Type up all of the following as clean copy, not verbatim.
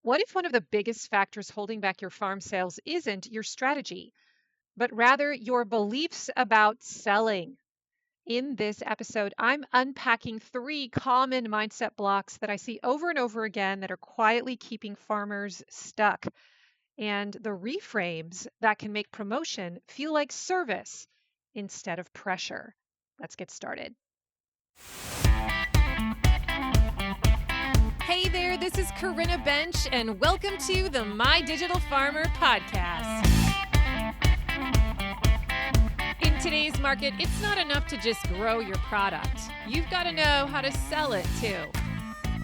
What if one of the biggest factors holding back your farm sales isn't your strategy, but rather your beliefs about selling? In this episode, I'm unpacking 3 common mindset blocks that I see over and over again that are quietly keeping farmers stuck, and the reframes that can make promotion feel like service instead of pressure. Let's get started. Hey there, this is Corinna Bench, and welcome to the My Digital Farmer podcast. In today's market, it's not enough to just grow your product. You've got to know how to sell it too.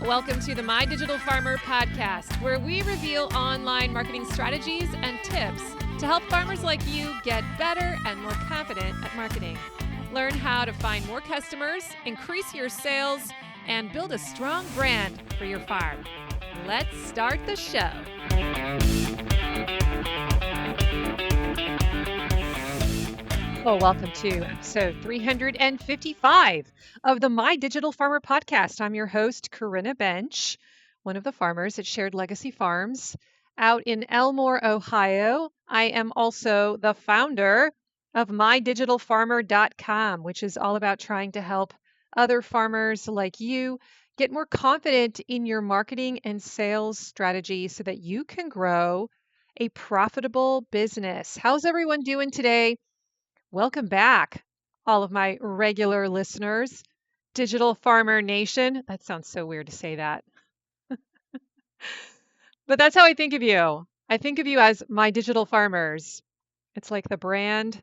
Welcome to the My Digital Farmer podcast, where we reveal online marketing strategies and tips to help farmers like you get better and more confident at marketing. Learn how to find more customers, increase your sales, and build a strong brand for your farm. Let's start the show. Well, welcome to episode 355 of the My Digital Farmer podcast. I'm your host, Corinna Bench, one of the farmers at Shared Legacy Farms out in Elmore, Ohio. I am also the founder of mydigitalfarmer.com, which is all about trying to help other farmers like you get more confident in your marketing and sales strategy so that you can grow a profitable business. How's everyone doing today? Welcome back, all of my regular listeners. Digital Farmer Nation. That sounds so weird to say that. But that's how I think of you. I think of you as my digital farmers. It's like the brand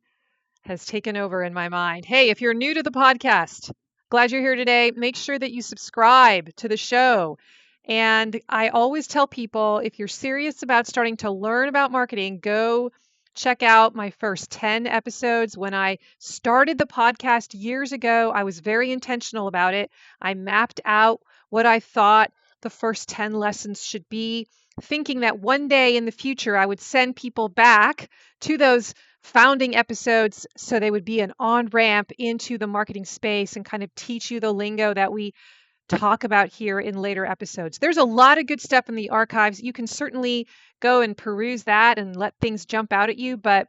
has taken over in my mind. Hey, if you're new to the podcast, glad you're here today. Make sure that you subscribe to the show. And I always tell people, if you're serious about starting to learn about marketing, go check out my first 10 episodes. When I started the podcast years ago, I was very intentional about it. I mapped out what I thought the first 10 lessons should be, thinking that one day in the future, I would send people back to those founding episodes so they would be an on-ramp into the marketing space and kind of teach you the lingo that we talk about here in later episodes. There's a lot of good stuff in the archives. You can certainly go and peruse that and let things jump out at you, but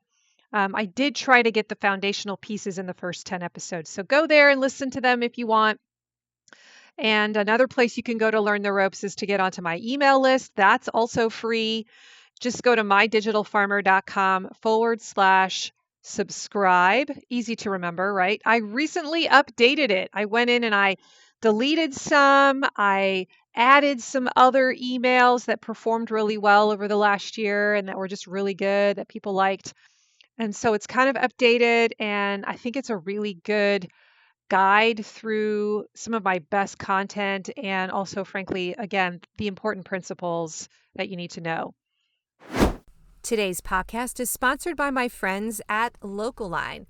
I did try to get the foundational pieces in the first 10 episodes. So go there and listen to them if you want. And another place you can go to learn the ropes is to get onto my email list. That's also free. Just go to mydigitalfarmer.com/subscribe. Easy to remember, right? I recently updated it. I went in and I deleted some. I added some other emails that performed really well over the last year and that were just really good, that people liked. And so it's kind of updated, and I think it's a really good guide through some of my best content and also, frankly, again, the important principles that you need to know. Today's podcast is sponsored by my friends at Localine.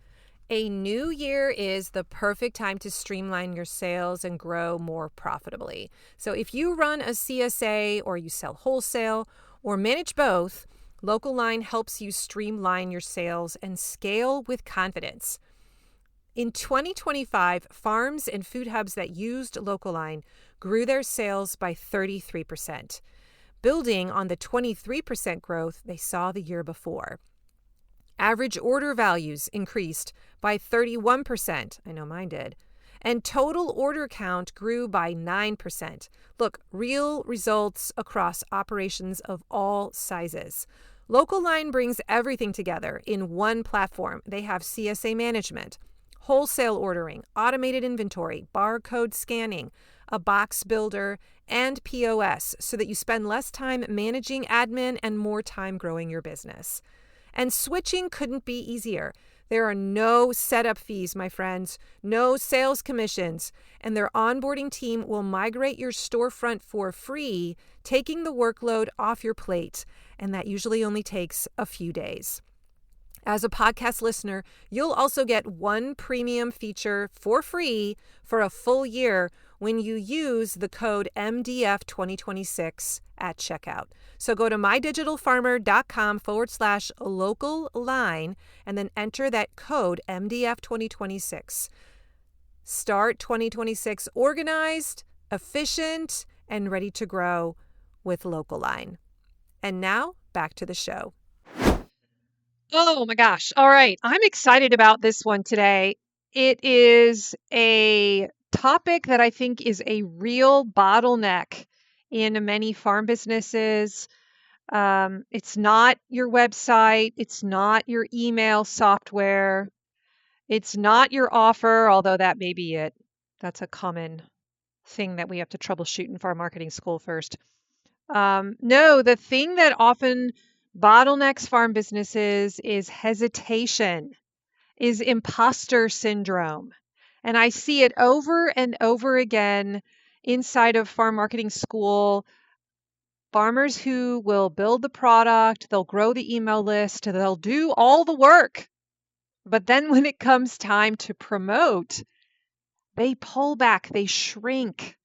A new year is the perfect time to streamline your sales and grow more profitably. So if you run a CSA or you sell wholesale or manage both, Localine helps you streamline your sales and scale with confidence. In 2025, farms and food hubs that used Localine grew their sales by 33%, building on the 23% growth they saw the year before. Average order values increased by 31%, I know mine did, and total order count grew by 9%. Look, real results across operations of all sizes. Localine brings everything together in one platform. They have CSA management, wholesale ordering, automated inventory, barcode scanning, a box builder, and POS so that you spend less time managing admin and more time growing your business. And switching couldn't be easier. There are no setup fees, my friends, no sales commissions, and their onboarding team will migrate your storefront for free, taking the workload off your plate, and that usually only takes a few days. As a podcast listener, you'll also get one premium feature for free for a full year when you use the code MDF2026 at checkout. So go to mydigitalfarmer.com/local-line and then enter that code MDF2026. Start 2026 organized, efficient, and ready to grow with Localine. And now, back to the show. Oh my gosh. All right. I'm excited about this one today. It is a topic that I think is a real bottleneck in many farm businesses. It's not your website, it's not your email software, it's not your offer, although that may be it. That's a common thing that we have to troubleshoot in farm marketing school first. No, the thing that often bottlenecks farm businesses is hesitation, is imposter syndrome. And I see it over and over again inside of farm marketing school. Farmers who will build the product, they'll grow the email list, they'll do all the work. But then when it comes time to promote, they pull back, they shrink.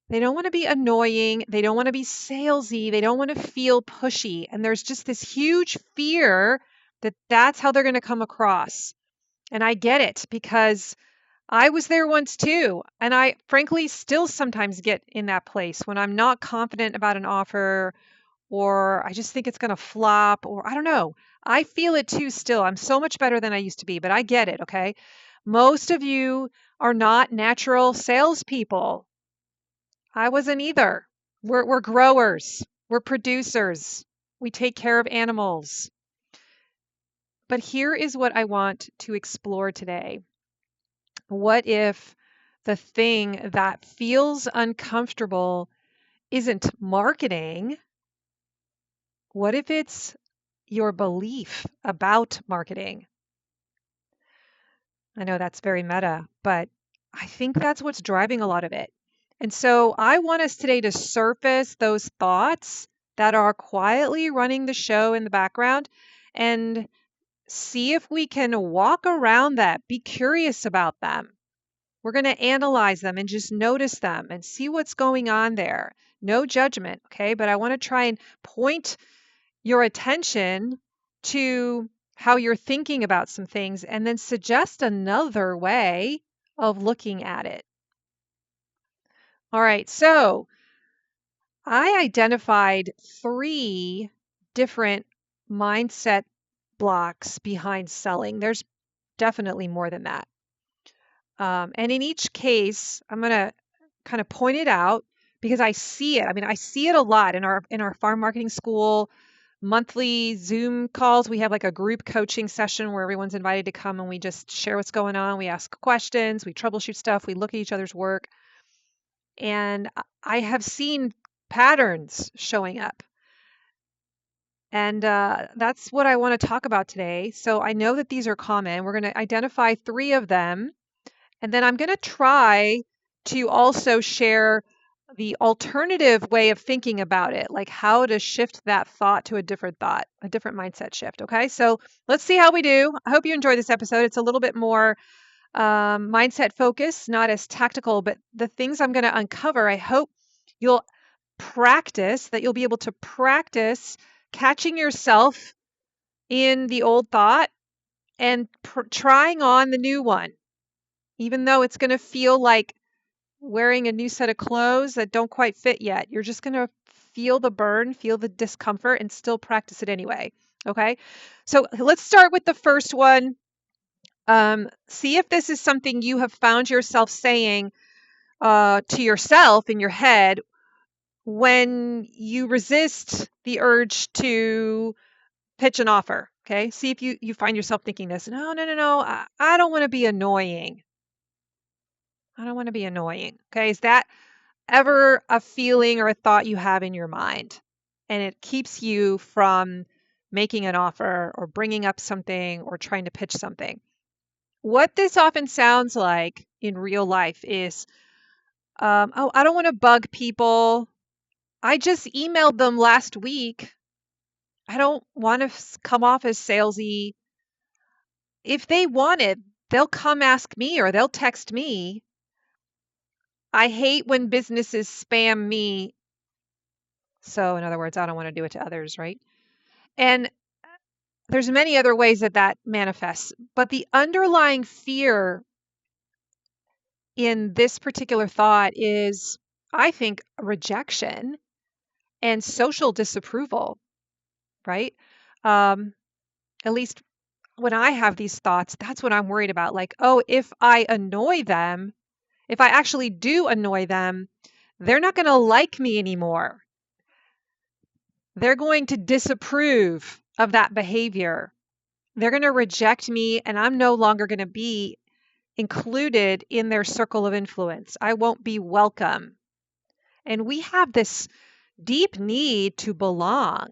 They don't want to be annoying. They don't want to be salesy. They don't want to feel pushy. And there's just this huge fear that that's how they're going to come across. And I get it because I was there once too. And I frankly still sometimes get in that place when I'm not confident about an offer or I just think it's going to flop or I don't know. I feel it too still. I'm so much better than I used to be, but I get it. Okay. Most of you are not natural salespeople. I wasn't either. We're growers. We're producers. We take care of animals. But here is what I want to explore today. What if the thing that feels uncomfortable isn't marketing? What if it's your belief about marketing? I know that's very meta, but I think that's what's driving a lot of it. And so I want us today to surface those thoughts that are quietly running the show in the background and see if we can walk around that, be curious about them. We're going to analyze them and just notice them and see what's going on there. No judgment, okay? But I want to try and point your attention to how you're thinking about some things and then suggest another way of looking at it. All right, so I identified 3 different mindset blocks behind selling. There's definitely more than that. And in each case, I'm going to kind of point it out because I see it. I mean, I see it a lot in our farm marketing school monthly Zoom calls. We have like a group coaching session where everyone's invited to come and we just share what's going on. We ask questions, we troubleshoot stuff, we look at each other's work. And I have seen patterns showing up. And that's what I want to talk about today. So I know that these are common. We're going to identify 3 of them. And then I'm going to try to also share the alternative way of thinking about it, like how to shift that thought to a different thought, a different mindset shift. Okay, so let's see how we do. I hope you enjoy this episode. It's a little bit more mindset focused, not as tactical, but the things I'm going to uncover, I hope you'll practice, that you'll be able to practice catching yourself in the old thought and trying on the new one, even though it's going to feel like wearing a new set of clothes that don't quite fit yet. You're just going to feel the burn, feel the discomfort, and still practice it anyway. Okay. So let's start with the first one. See if this is something you have found yourself saying to yourself in your head when you resist the urge to pitch an offer. Okay. See if you find yourself thinking this. No. I don't want to be annoying. I don't want to be annoying. Okay. Is that ever a feeling or a thought you have in your mind and it keeps you from making an offer or bringing up something or trying to pitch something? What this often sounds like in real life is, oh, I don't want to bug people. I just emailed them last week. I don't want to come off as salesy. If they want it, they'll come ask me or they'll text me. I hate when businesses spam me. So in other words, I don't want to do it to others, right? And there's many other ways that that manifests, but the underlying fear in this particular thought is, I think, rejection. and social disapproval, right? Um, at least when I have these thoughts, that's what I'm worried about. Like, oh, if I annoy them, if I actually do annoy them, they're not going to like me anymore. They're going to disapprove of that behavior. They're going to reject me, and I'm no longer going to be included in their circle of influence. I won't be welcome. And we have this deep need to belong.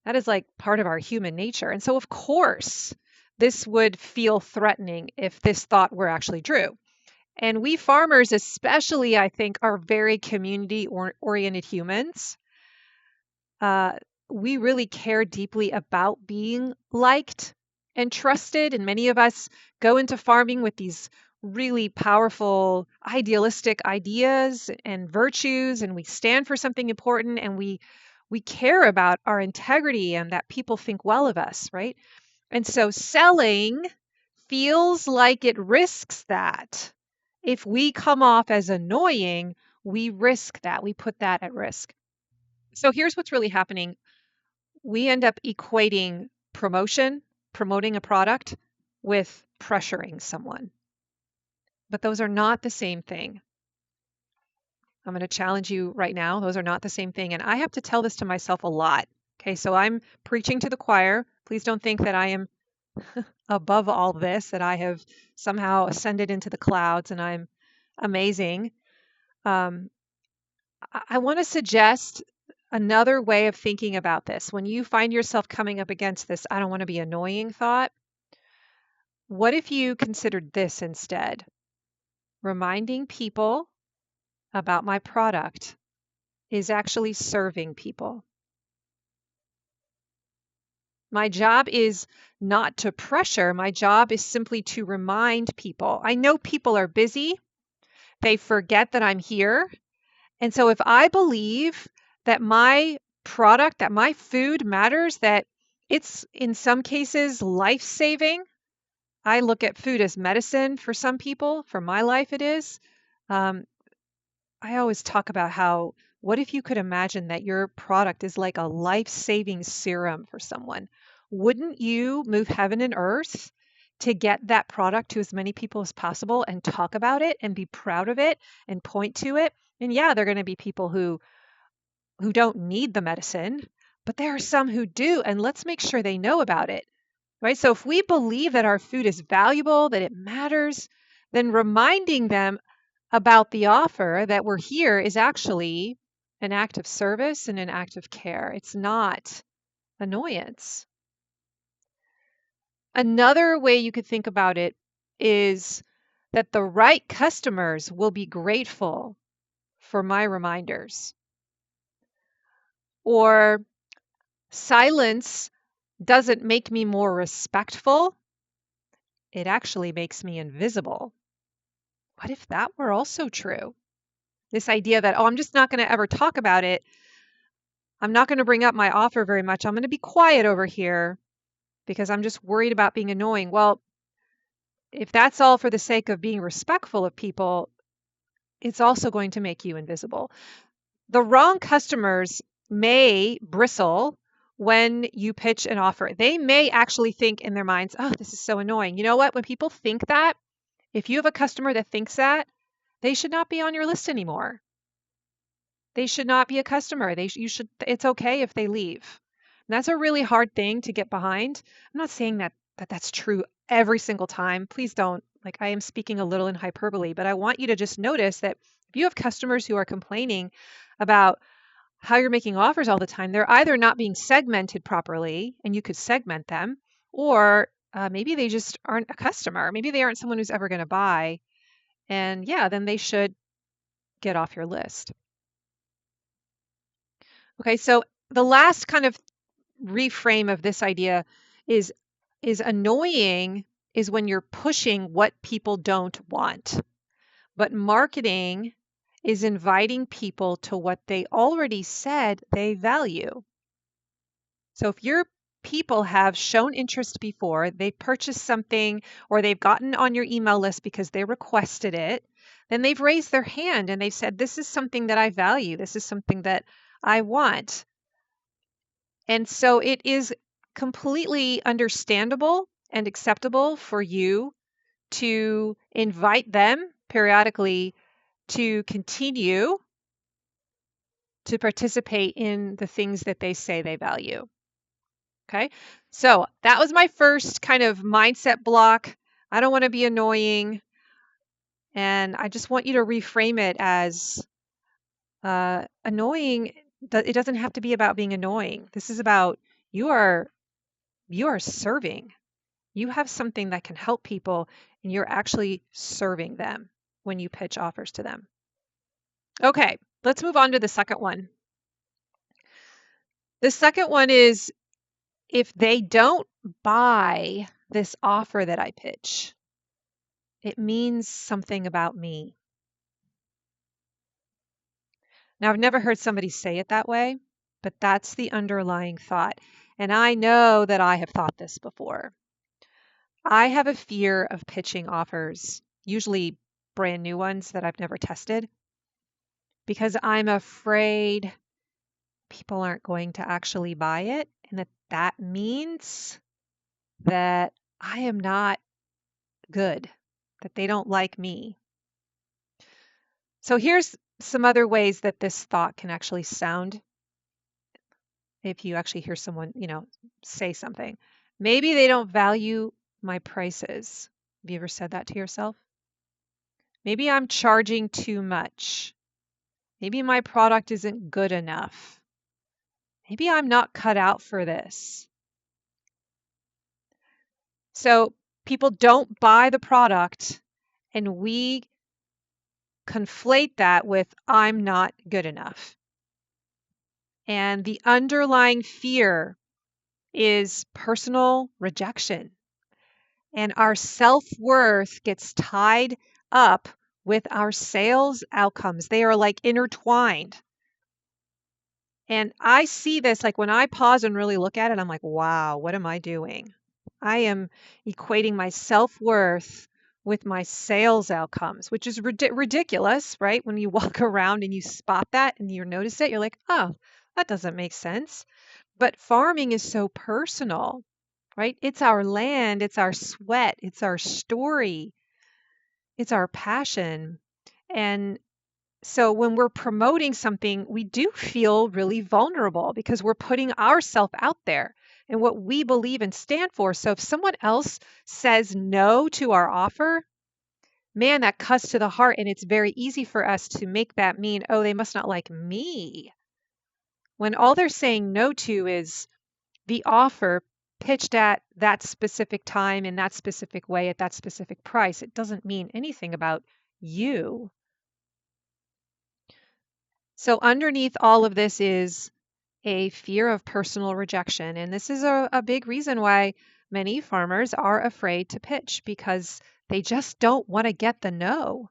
That is like part of our human nature. And so, of course, this would feel threatening if this thought were actually true. And we farmers, especially, I think, are very community oriented humans. Uh, we really care deeply about being liked and trusted. And many of us go into farming with these really powerful, idealistic ideas and virtues, and we stand for something important, and we care about our integrity and that people think well of us, right? And so selling feels like it risks that. If we come off as annoying, we risk that. We put that at risk. So here's what's really happening. We end up equating promoting a product, with pressuring someone. But those are not the same thing. I'm going to challenge you right now. Those are not the same thing. And I have to tell this to myself a lot. Okay, so I'm preaching to the choir. Please don't think that I am above all this, that I have somehow ascended into the clouds and I'm amazing. Um, I want to suggest another way of thinking about this. When you find yourself coming up against this, I don't want to be annoying thought, what if you considered this instead? Reminding people about my product is actually serving people. My job is not to pressure. My job is simply to remind people. I know people are busy. They forget that I'm here. And so if I believe that my product, that my food matters, that it's in some cases life-saving, I look at food as medicine for some people. For my life, it is. Um, I always talk about how, what if you could imagine that your product is like a life-saving serum for someone? Wouldn't you move heaven and earth to get that product to as many people as possible and talk about it and be proud of it and point to it? And yeah, there are going to be people who don't need the medicine, but there are some who do, and let's make sure they know about it. Right? So if we believe that our food is valuable, that it matters, then reminding them about the offer that we're here is actually an act of service and an act of care. It's not annoyance. Another way you could think about it is that the right customers will be grateful for my reminders. Or silence doesn't make me more respectful. It actually makes me invisible. What if that were also true? This idea that, oh, I'm just not going to ever talk about it. I'm not going to bring up my offer very much. I'm going to be quiet over here because I'm just worried about being annoying. Well, if that's all for the sake of being respectful of people, it's also going to make you invisible. The wrong customers may bristle when you pitch an offer. They may actually think in their minds, oh, this is so annoying. You know what? When people think that, if you have a customer that thinks that, they should not be on your list anymore. They should not be a customer. It's okay if they leave. And that's a really hard thing to get behind. I'm not saying that's true every single time. Please don't. Like, I am speaking a little in hyperbole, but I want you to just notice that if you have customers who are complaining about how you're making offers all the time, they're either not being segmented properly, and you could segment them, or maybe they just aren't a customer. Maybe they aren't someone who's ever going to buy. And yeah, then they should get off your list. Okay, so the last kind of reframe of this idea is annoying is when you're pushing what people don't want. But marketing is inviting people to what they already said they value. So if your people have shown interest before, they purchased something or they've gotten on your email list because they requested it, then they've raised their hand and they've said, this is something that I value. This is something that I want. And so it is completely understandable and acceptable for you to invite them periodically to continue to participate in the things that they say they value. Okay, so that was my first kind of mindset block. I don't want to be annoying. And I just want you to reframe it as annoying. It doesn't have to be about being annoying. This is about you are serving. You have something that can help people, and you're actually serving them when you pitch offers to them. Okay, let's move on to the second one. The second one is if they don't buy this offer that I pitch, it means something about me. Now, I've never heard somebody say it that way, but that's the underlying thought. And I know that I have thought this before. I have a fear of pitching offers, usually brand new ones that I've never tested, because I'm afraid people aren't going to actually buy it, and that means that I am not good, that they don't like me. So here's some other ways that this thought can actually sound if you actually hear someone, say something. Maybe they don't value my prices. Have you ever said that to yourself? Maybe I'm charging too much. Maybe my product isn't good enough. Maybe I'm not cut out for this. So people don't buy the product, and we conflate that with I'm not good enough. And the underlying fear is personal rejection. And our self-worth gets tied up with our sales outcomes. They are like intertwined. And I see this, like when I pause and really look at it, I'm like, wow, what am I doing? I am equating my self-worth with my sales outcomes, which is ridiculous, right? When you walk around and you spot that and you notice it, you're like, oh, that doesn't make sense. But farming is so personal, right? It's our land, it's our sweat, it's our story, it's our passion. And so when we're promoting something, we do feel really vulnerable because we're putting ourselves out there and what we believe and stand for. So if someone else says no to our offer, man, that cuts to the heart. And it's very easy for us to make that mean, oh, they must not like me. When all they're saying no to is the offer pitched at that specific time in that specific way at that specific price. It doesn't mean anything about you. So underneath all of this is a fear of personal rejection. And this is a big reason why many farmers are afraid to pitch because they just don't want to get the no.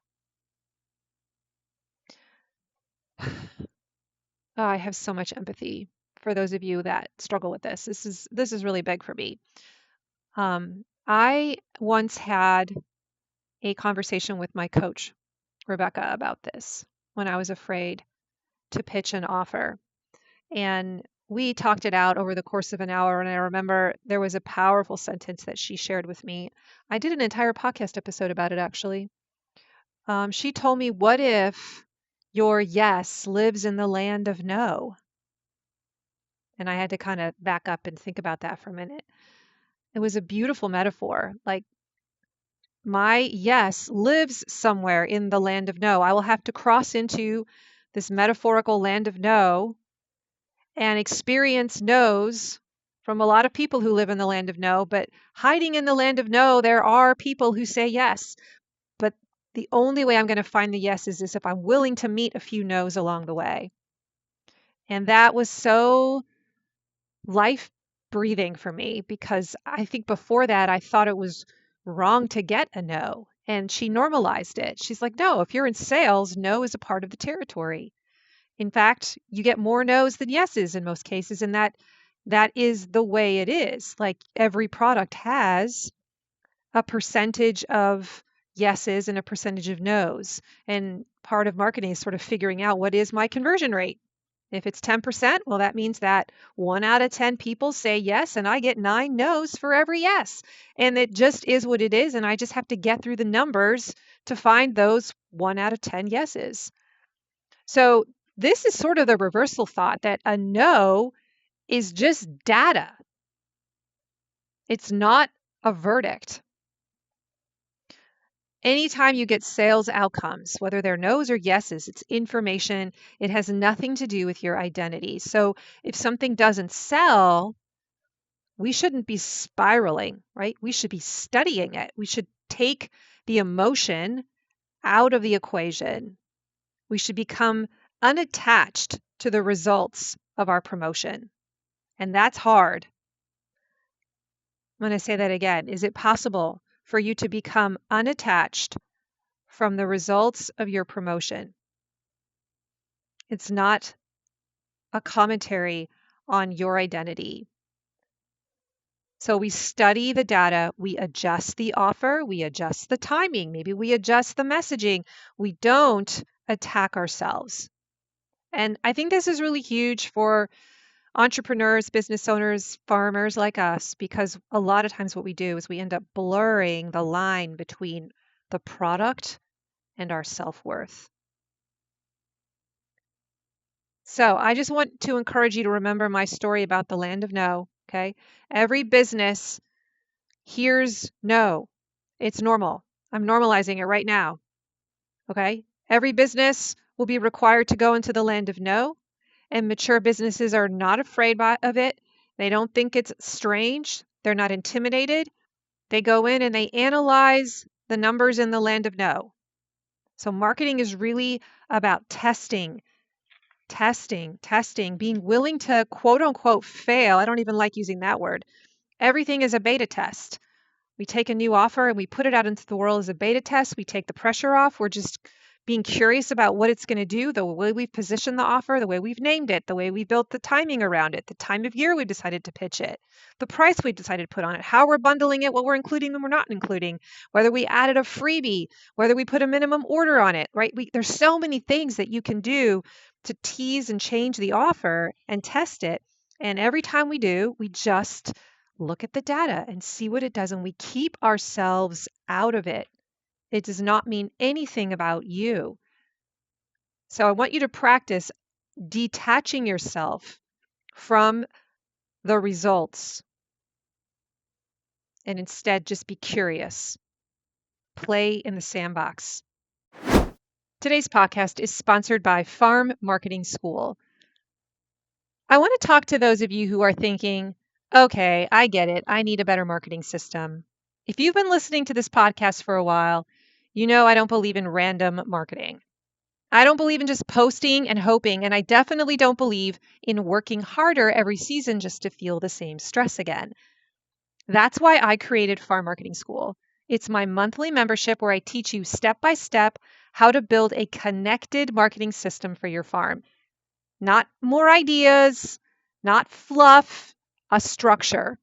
Oh, I have so much empathy for those of you that struggle with this. This is really big for me. I once had a conversation with my coach, Rebecca, about this when I was afraid to pitch an offer. And we talked it out over the course of an hour. And I remember there was a powerful sentence that she shared with me. I did an entire podcast episode about it, actually. She told me, what if your yes lives in the land of no? And I had to kind of back up and think about that for a minute. It was a beautiful metaphor. Like, my yes lives somewhere in the land of no. I will have to cross into this metaphorical land of no and experience no's from a lot of people who live in the land of no. But hiding in the land of no, there are people who say yes. But the only way I'm going to find the yeses is if I'm willing to meet a few no's along the way. And that was so life breathing for me because I think before that I thought it was wrong to get a no. And she normalized it. She's like, no, if you're in sales, no is a part of the territory. In fact, you get more no's than yeses in most cases, and that is the way it is. Like every product has a percentage of yeses and a percentage of nos. And part of marketing is sort of figuring out what is my conversion rate. If it's 10%, well, that means that 1 out of 10 people say yes, and I get 9 no's for every yes. And it just is what it is, and I just have to get through the numbers to find those 1 out of 10 yeses. So this is sort of the reversal thought that a no is just data. It's not a verdict. Anytime you get sales outcomes, whether they're no's or yeses, it's information. It has nothing to do with your identity. So if something doesn't sell, we shouldn't be spiraling, right? We should be studying it. We should take the emotion out of the equation. We should become unattached to the results of our promotion. And that's hard. I'm going to say that again. Is it possible for you to become unattached from the results of your promotion? It's not a commentary on your identity. So we study the data, we adjust the offer, we adjust the timing, maybe we adjust the messaging. We don't attack ourselves. And I think this is really huge for entrepreneurs, business owners, farmers like us, because a lot of times what we do is we end up blurring the line between the product and our self-worth. So I just want to encourage you to remember my story about the land of no, okay? Every business hears no. It's normal. I'm normalizing it right now, okay? Every business will be required to go into the land of no, and mature businesses are not afraid of it. They don't think it's strange. They're not intimidated. They go in and they analyze the numbers in the land of no. So marketing is really about testing, being willing to quote unquote fail. I don't even like using that word. Everything is a beta test. We take a new offer and we put it out into the world as a beta test. We take the pressure off. We're just being curious about what it's going to do, the way we've positioned the offer, the way we've named it, the way we built the timing around it, the time of year we decided to pitch it, the price we decided to put on it, how we're bundling it, what we're including and we're not including, whether we added a freebie, whether we put a minimum order on it, right? There's so many things that you can do to tease and change the offer and test it. And every time we do, we just look at the data and see what it does, and we keep ourselves out of it. It does not mean anything about you. So I want you to practice detaching yourself from the results and instead just be curious. Play in the sandbox. Today's podcast is sponsored by Farm Marketing School. I want to talk to those of you who are thinking, okay, I get it. I need a better marketing system. If you've been listening to this podcast for a while, you know I don't believe in random marketing. I don't believe in just posting and hoping, and I definitely don't believe in working harder every season just to feel the same stress again. That's why I created Farm Marketing School. It's my monthly membership where I teach you step by step how to build a connected marketing system for your farm. Not more ideas, not fluff, a structure.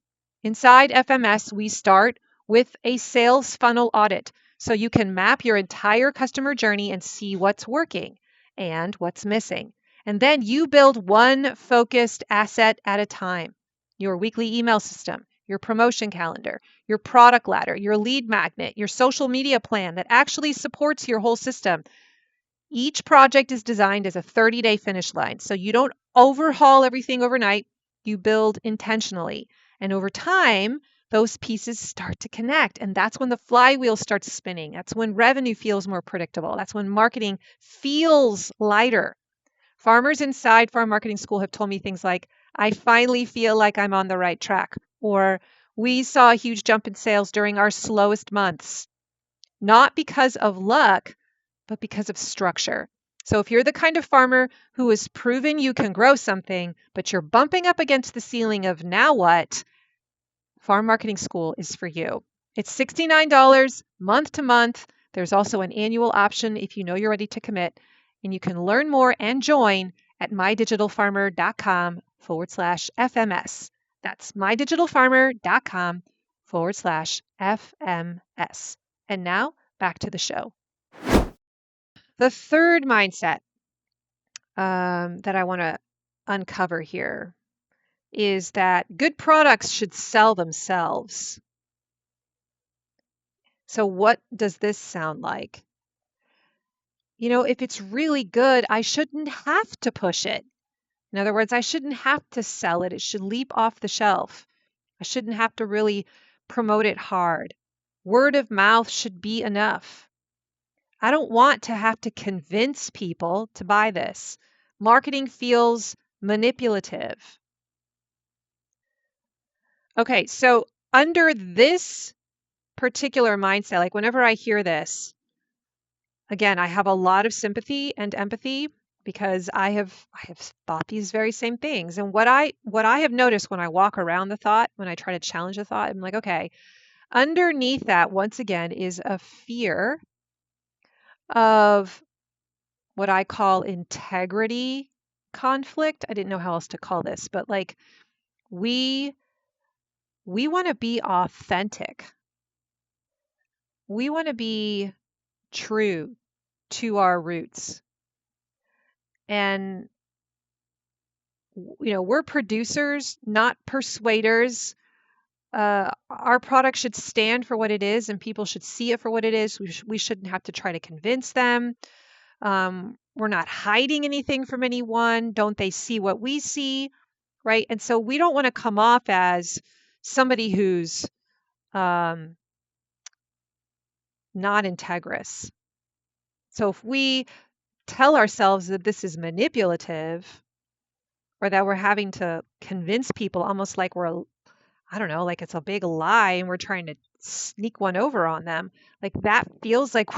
Inside FMS, we start with a sales funnel audit so you can map your entire customer journey and see what's working and what's missing. And then you build one focused asset at a time. Your weekly email system, your promotion calendar, your product ladder, your lead magnet, your social media plan that actually supports your whole system. Each project is designed as a 30-day finish line, so you don't overhaul everything overnight. You build intentionally. And over time, those pieces start to connect. And that's when the flywheel starts spinning. That's when revenue feels more predictable. That's when marketing feels lighter. Farmers inside Farm Marketing School have told me things like, I finally feel like I'm on the right track. Or we saw a huge jump in sales during our slowest months. Not because of luck, but because of structure. So if you're the kind of farmer who has proven you can grow something, but you're bumping up against the ceiling of now what, Farm Marketing School is for you. It's $69 month to month. There's also an annual option if you know you're ready to commit. And you can learn more and join at mydigitalfarmer.com/FMS. That's mydigitalfarmer.com/FMS. And now back to the show. The third mindset that I want to uncover here is that good products should sell themselves. So what does this sound like? If it's really good, I shouldn't have to push it. In other words, I shouldn't have to sell it. It should leap off the shelf. I shouldn't have to really promote it hard. Word of mouth should be enough. I don't want to have to convince people to buy this. Marketing feels manipulative. Okay, so under this particular mindset, like whenever I hear this, again, I have a lot of sympathy and empathy because I have thought these very same things. And what I have noticed when I walk around the thought, when I try to challenge the thought, I'm like, okay, underneath that, once again, is a fear of what I call integrity conflict. I didn't know how else to call this, but like we want to be authentic. We want to be true to our roots. And we're producers, not persuaders. Our product should stand for what it is, and people should see it for what it is. We shouldn't have to try to convince them. We're not hiding anything from anyone. Don't they see what we see? Right? And so we don't want to come off as somebody who's not integrous. So if we tell ourselves that this is manipulative or that we're having to convince people almost like we're, I don't know, like it's a big lie and we're trying to sneak one over on them, like that feels like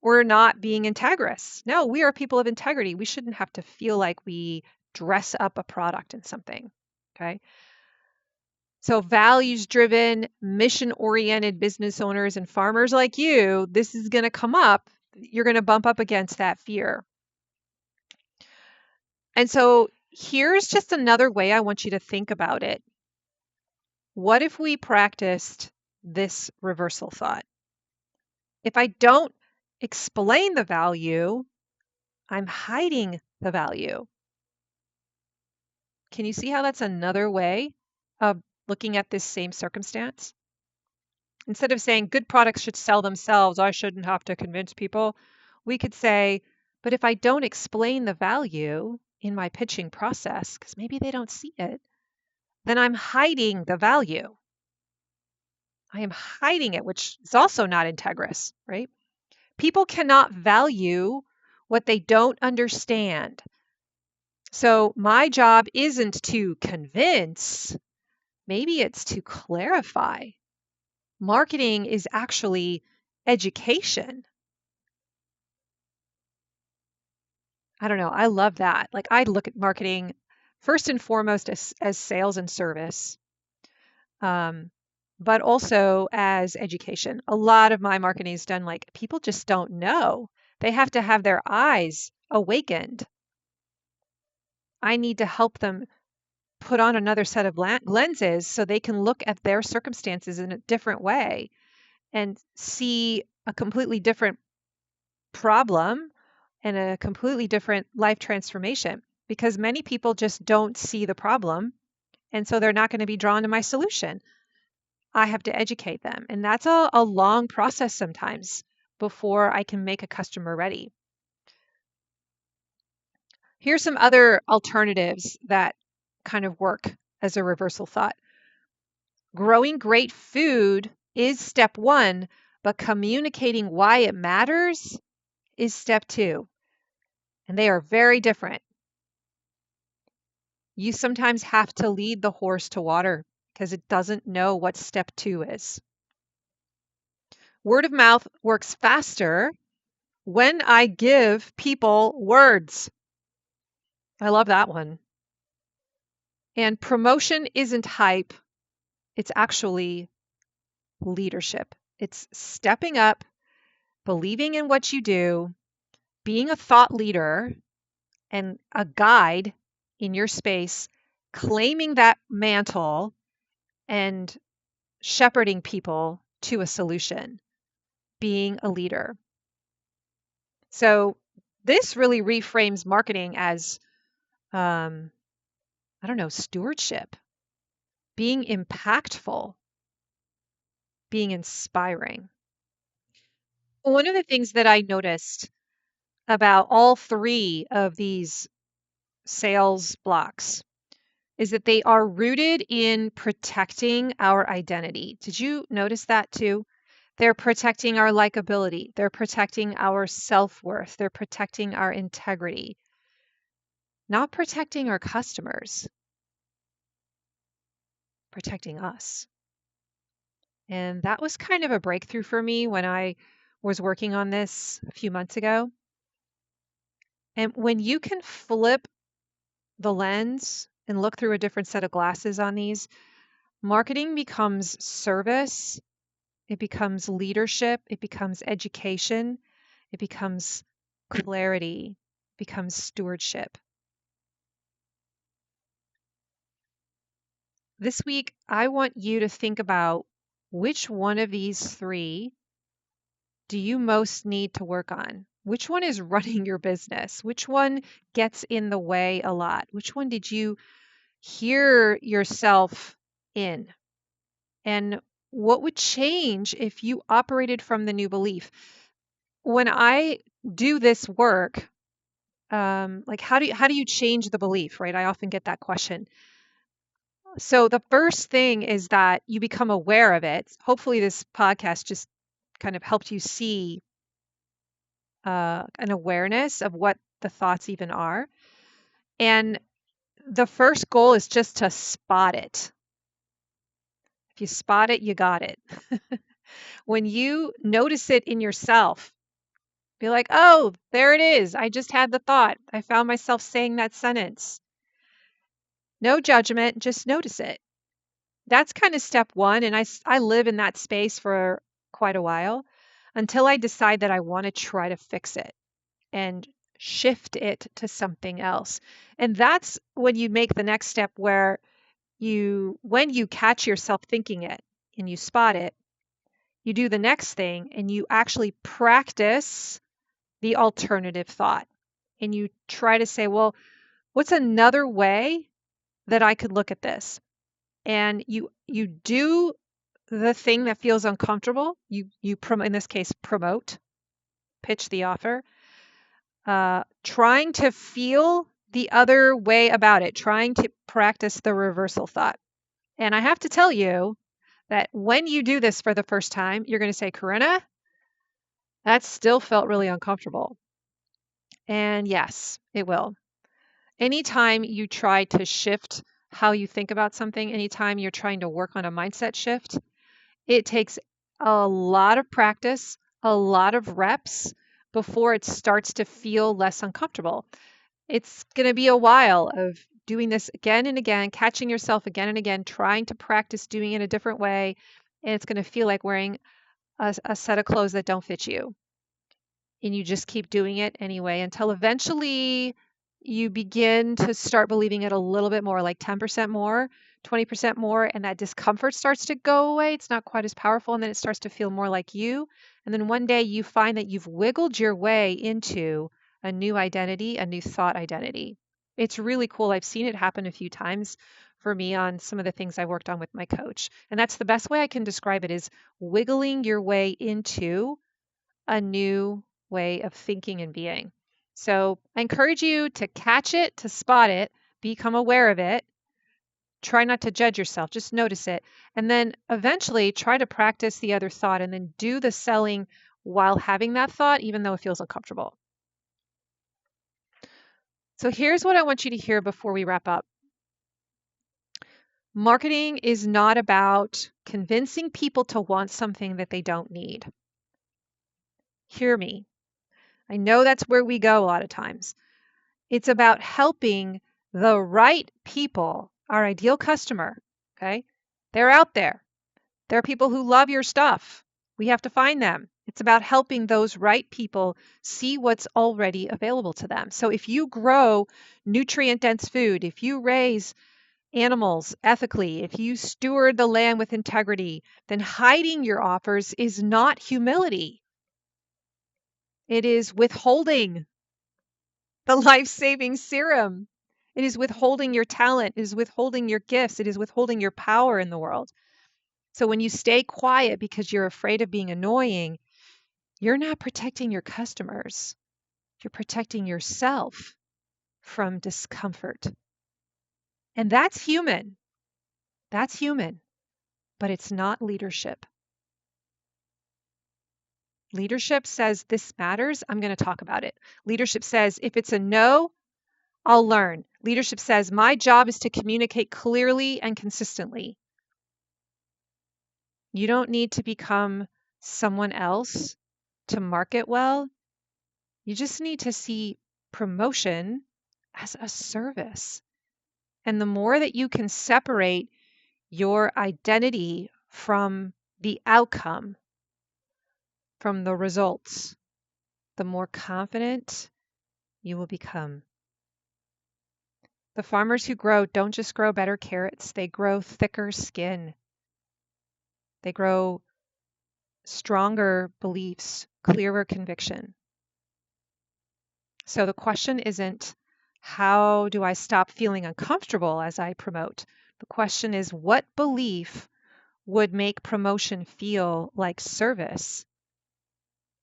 we're not being integrous. No, we are people of integrity. We shouldn't have to feel like we dress up a product in something. Okay. So values driven, mission oriented business owners and farmers like you, this is going to come up. You're going to bump up against that fear. And so here's just another way I want you to think about it. What if we practiced this reversal thought? If I don't explain the value, I'm hiding the value. Can you see how that's another way of looking at this same circumstance? Instead of saying good products should sell themselves, I shouldn't have to convince people, we could say, but if I don't explain the value in my pitching process, because maybe they don't see it, then I'm hiding the value. I am hiding it, which is also not integrous, right? People cannot value what they don't understand. So my job isn't to convince, maybe it's to clarify. Marketing is actually education. I don't know. I love that. Like I look at marketing first and foremost as sales and service, but also as education. A lot of my marketing is done like people just don't know. They have to have their eyes awakened. I need to help them put on another set of lenses so they can look at their circumstances in a different way and see a completely different problem and a completely different life transformation, because many people just don't see the problem. And so they're not going to be drawn to my solution. I have to educate them. And that's a long process sometimes before I can make a customer ready. Here's some other alternatives that kind of work as a reversal thought. Growing great food is step one, but communicating why it matters is step two. And they are very different. You sometimes have to lead the horse to water because it doesn't know what step two is. Word of mouth works faster when I give people words. I love that one. And promotion isn't hype. It's actually leadership. It's stepping up, believing in what you do, being a thought leader and a guide in your space, claiming that mantle and shepherding people to a solution. being a leader. So this really reframes marketing as, I don't know, stewardship, being impactful, being inspiring. One of the things that I noticed about all three of these sales blocks is that they are rooted in protecting our identity. Did you notice that too? They're protecting our likability. They're protecting our self-worth. They're protecting our integrity, not protecting our customers, protecting us. And that was kind of a breakthrough for me when I was working on this a few months ago. And when you can flip the lens and look through a different set of glasses on these, marketing becomes service, it becomes leadership, it becomes education, it becomes clarity, it becomes stewardship. This week, I want you to think about which one of these three do you most need to work on? Which one is running your business? Which one gets in the way a lot? Which one did you hear yourself in? And what would change if you operated from the new belief? When I do this work, like how do you change the belief, right? I often get that question. So the first thing is that you become aware of it. Hopefully, this podcast just kind of helped you see an awareness of what the thoughts even are. And the first goal is just to spot it. If you spot it, you got it. When you notice it in yourself, be like, oh, there it is. I just had the thought. I found myself saying that sentence. No judgment, just notice it. That's kind of step one. And I live in that space for quite a while until I decide that I want to try to fix it and shift it to something else. And that's when you make the next step where when you catch yourself thinking it and you spot it, you do the next thing and you actually practice the alternative thought. And you try to say, well, what's another way that I could look at this? And you do the thing that feels uncomfortable. In this case, promote, pitch the offer, trying to feel the other way about it, trying to practice the reversal thought. And I have to tell you that when you do this for the first time, you're going to say, Corinna, that still felt really uncomfortable. And yes, it will. Anytime you try to shift how you think about something, anytime you're trying to work on a mindset shift, it takes a lot of practice, a lot of reps before it starts to feel less uncomfortable. It's going to be a while of doing this again and again, catching yourself again and again, trying to practice doing it a different way. And it's going to feel like wearing a set of clothes that don't fit you. And you just keep doing it anyway until eventually you begin to start believing it a little bit more, like 10% more, 20% more, and that discomfort starts to go away. It's not quite as powerful, and then it starts to feel more like you. And then one day you find that you've wiggled your way into a new identity, a new thought identity. It's really cool. I've seen it happen a few times for me on some of the things I worked on with my coach. And that's the best way I can describe it, is wiggling your way into a new way of thinking and being. So I encourage you to catch it, to spot it, become aware of it. Try not to judge yourself, just notice it. And then eventually try to practice the other thought and then do the selling while having that thought, even though it feels uncomfortable. So here's what I want you to hear before we wrap up. Marketing is not about convincing people to want something that they don't need. Hear me. I know that's where we go a lot of times. It's about helping the right people, our ideal customer, okay? They're out there. There are people who love your stuff. We have to find them. It's about helping those right people see what's already available to them. So if you grow nutrient-dense food, if you raise animals ethically, if you steward the land with integrity, then hiding your offers is not humility. It is withholding the life-saving serum. It is withholding your talent. It is withholding your gifts. It is withholding your power in the world. So when you stay quiet because you're afraid of being annoying, you're not protecting your customers. You're protecting yourself from discomfort. And that's human. That's human, but it's not leadership. Leadership says this matters. I'm going to talk about it. Leadership says if it's a no, I'll learn. Leadership says my job is to communicate clearly and consistently. You don't need to become someone else to market well. You just need to see promotion as a service. And the more that you can separate your identity from the outcome, from the results, the more confident you will become. The farmers who grow don't just grow better carrots, they grow thicker skin. They grow stronger beliefs, clearer conviction. So the question isn't, how do I stop feeling uncomfortable as I promote? The question is, what belief would make promotion feel like service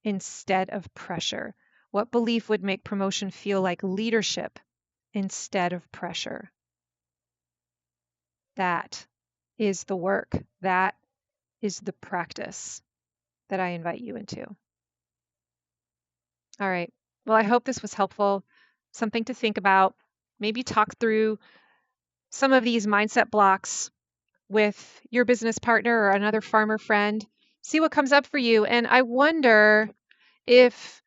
instead of pressure? What belief would make promotion feel like leadership instead of pressure? That is the work. That is the practice that I invite you into. All right. Well, I hope this was helpful, something to think about. Maybe talk through some of these mindset blocks with your business partner or another farmer friend. See what comes up for you. And I wonder if,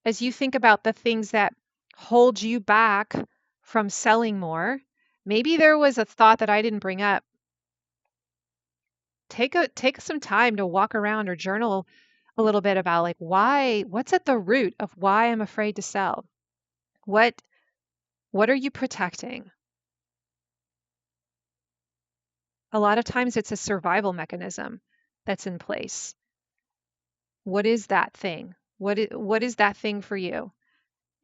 as you think about the things that hold you back from selling more, maybe there was a thought that I didn't bring up. Take some time to walk around or journal a little bit about like what's at the root of why I'm afraid to sell? What are you protecting? A lot of times it's a survival mechanism that's in place. What is that thing? What is that thing for you?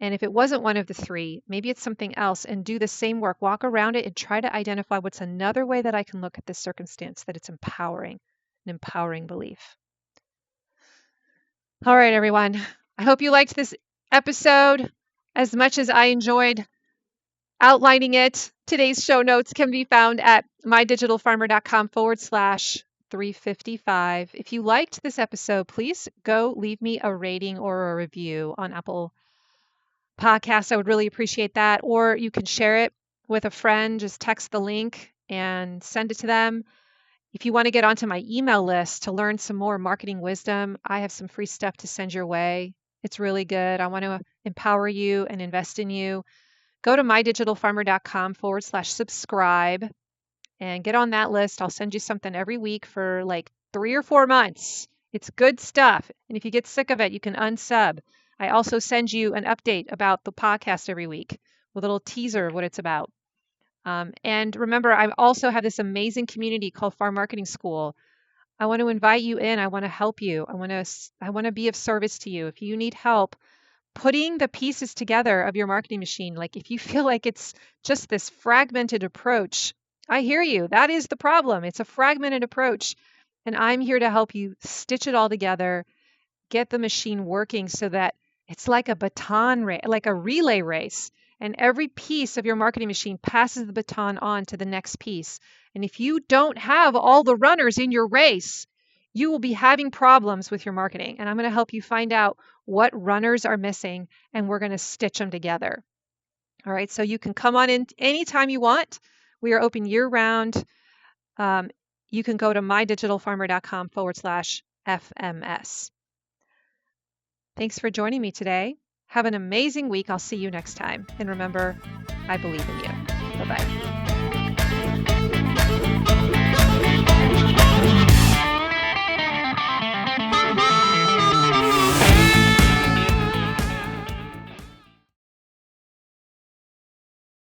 And if it wasn't one of the three, maybe it's something else, and do the same work. Walk around it and try to identify what's another way that I can look at this circumstance that it's empowering, an empowering belief. All right, everyone. I hope you liked this episode as much as I enjoyed outlining it. Today's show notes can be found at mydigitalfarmer.com/355. If you liked this episode, please go leave me a rating or a review on Apple Podcasts. I would really appreciate that. Or you can share it with a friend. Just text the link and send it to them. If you want to get onto my email list to learn some more marketing wisdom, I have some free stuff to send your way. It's really good. I want to empower you and invest in you. Go to mydigitalfarmer.com/subscribe and get on that list. I'll send you something every week for like 3 or 4 months. It's good stuff. And if you get sick of it, you can unsub. I also send you an update about the podcast every week with a little teaser of what it's about. And remember, I also have this amazing community called Farm Marketing School. I want to invite you in. I want to help you. I want to be of service to you. If you need help putting the pieces together of your marketing machine, like if you feel like it's just this fragmented approach, I hear you. That is the problem. It's a fragmented approach. And I'm here to help you stitch it all together, get the machine working so that it's like a baton race, like a relay race. And every piece of your marketing machine passes the baton on to the next piece. And if you don't have all the runners in your race, you will be having problems with your marketing. And I'm going to help you find out what runners are missing, and we're going to stitch them together. All right, so you can come on in anytime you want. We are open year round. You can go to mydigitalfarmer.com/FMS. Thanks for joining me today. Have an amazing week. I'll see you next time. And remember, I believe in you. Bye-bye.